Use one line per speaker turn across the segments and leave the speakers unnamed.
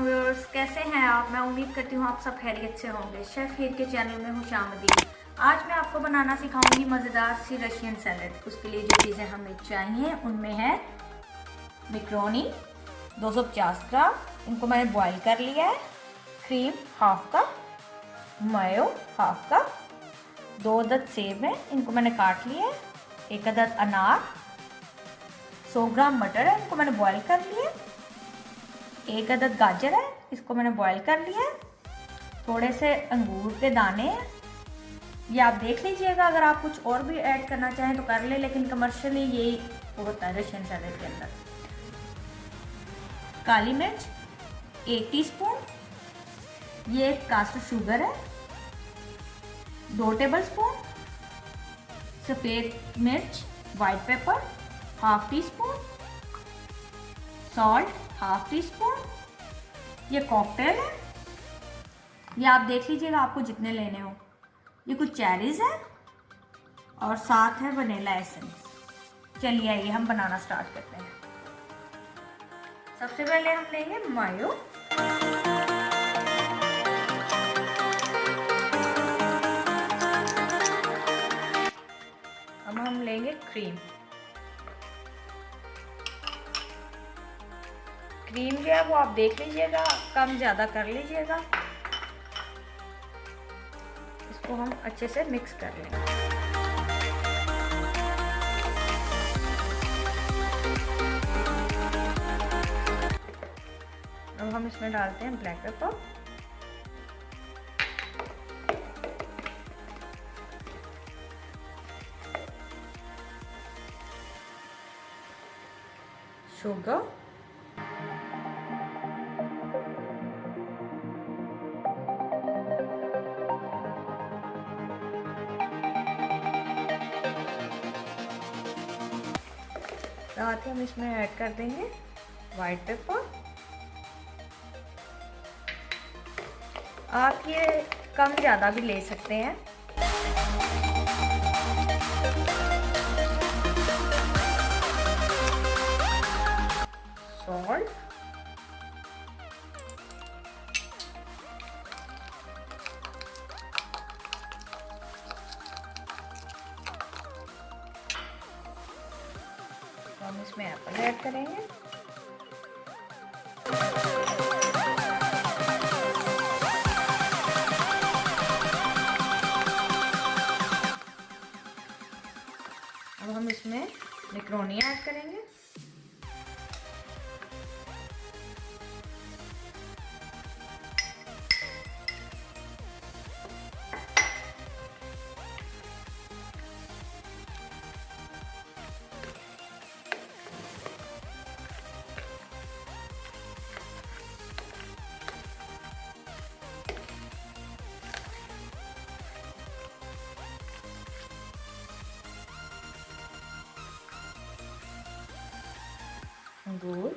Viewers, कैसे हैं आप? मैं उम्मीद करती हूँ आप सब खैरियत से होंगे। शेफ हीर के चैनल में खुशामदीद। आज मैं आपको बनाना सिखाऊंगी मज़ेदार सी रशियन सैलड। उसके लिए जो चीज़ें हमें चाहिए उनमें है मैकरोनी 250 ग्राम, इनको मैंने बॉईल कर लिया है, क्रीम हाफ कप, मायो हाफ कप, 2 अदद सेब हैं, इनको मैंने काट लिया है, 1 अदद अनार, 100 ग्राम मटर है, इनको मैंने बॉईल कर लिया है, 1 अदद गाजर है, इसको मैंने बॉईल कर लिया है, थोड़े से अंगूर के दाने हैं, ये आप देख लीजिएगा, अगर आप कुछ और भी ऐड करना चाहें तो कर ले, लेकिन कमर्शियली यही होता है रशियन सैलेड के अंदर। काली मिर्च 1 टीस्पून, ये कास्टर शुगर है, 2 टेबलस्पून, सफ़ेद मिर्च white paper half tea spoon, salt half tea spoon, ये कॉकटेल है, ये आप देख लीजिएगा आपको जितने लेने हो। ये कुछ चेरीज है और साथ है वनीला एसेंस। चलिए आइए हम बनाना स्टार्ट करते हैं। सबसे पहले हम लेंगे मायो, अब हम लेंगे क्रीम। क्रीम जो है वो आप देख लीजिएगा, कम ज़्यादा कर लीजिएगा। इसको हम अच्छे से मिक्स कर लेंगे। अब हम इसमें डालते हैं ब्लैक पेपर, शुगर, साथ ही हम इसमें ऐड कर देंगे वाइट पेपर। आप ये कम ज़्यादा भी ले सकते हैं। सॉल्ट, हम इसमें एप्पल ऐड करेंगे, अब हम इसमें मैकरोनी ऐड करेंगे, अंगूर,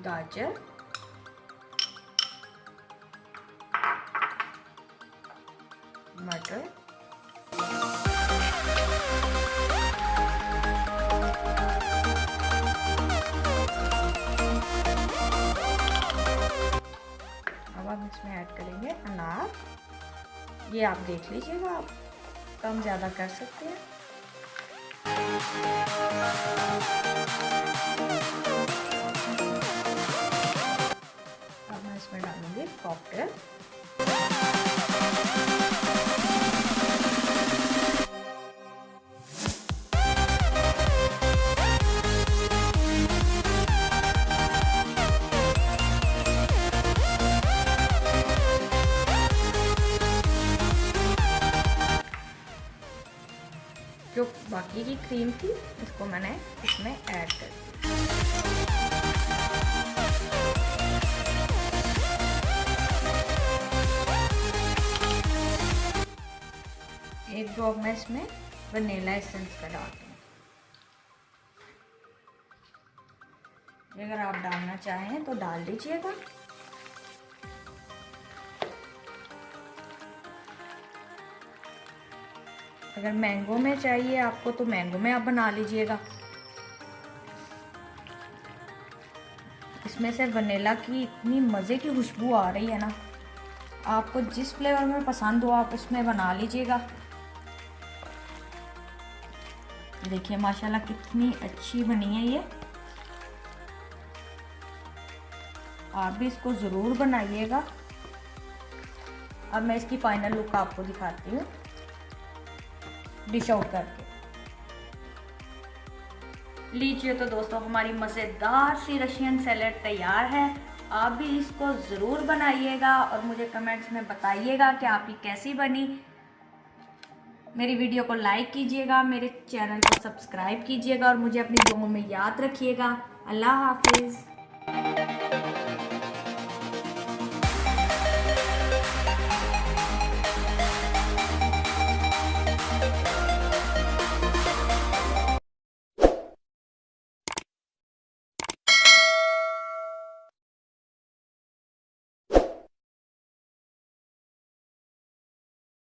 गाजर, मटर, हम इसमें ऐड करेंगे अनार। ये आप देख लीजिएगा, आप कम ज़्यादा कर सकते हैं। अब मैं इसमें डालूंगी कॉकटेल, जो बाकी की क्रीम थी इसको मैंने इसमें ऐड कर दी। एक ड्रॉप मैं इसमें वनीला एसेंस का डालती हूँ। अगर आप डालना चाहें तो डाल लीजिएगा। अगर मैंगो में चाहिए आपको तो मैंगो में आप बना लीजिएगा। इसमें से वनीला की इतनी मज़े की खुशबू आ रही है ना, आपको जिस फ्लेवर में पसंद हो आप उसमें बना लीजिएगा। देखिए माशाल्लाह कितनी अच्छी बनी है ये। आप भी इसको ज़रूर बनाइएगा। अब मैं इसकी फाइनल लुक आपको दिखाती हूँ डिश आउट करके। लीजिए तो दोस्तों, हमारी मज़ेदार सी रशियन सैलेड तैयार है। आप भी इसको ज़रूर बनाइएगा और मुझे कमेंट्स में बताइएगा कि आपकी कैसी बनी। मेरी वीडियो को लाइक कीजिएगा, मेरे चैनल को सब्सक्राइब कीजिएगा और मुझे अपनी दुआओं में याद रखिएगा। अल्लाह हाफिज़।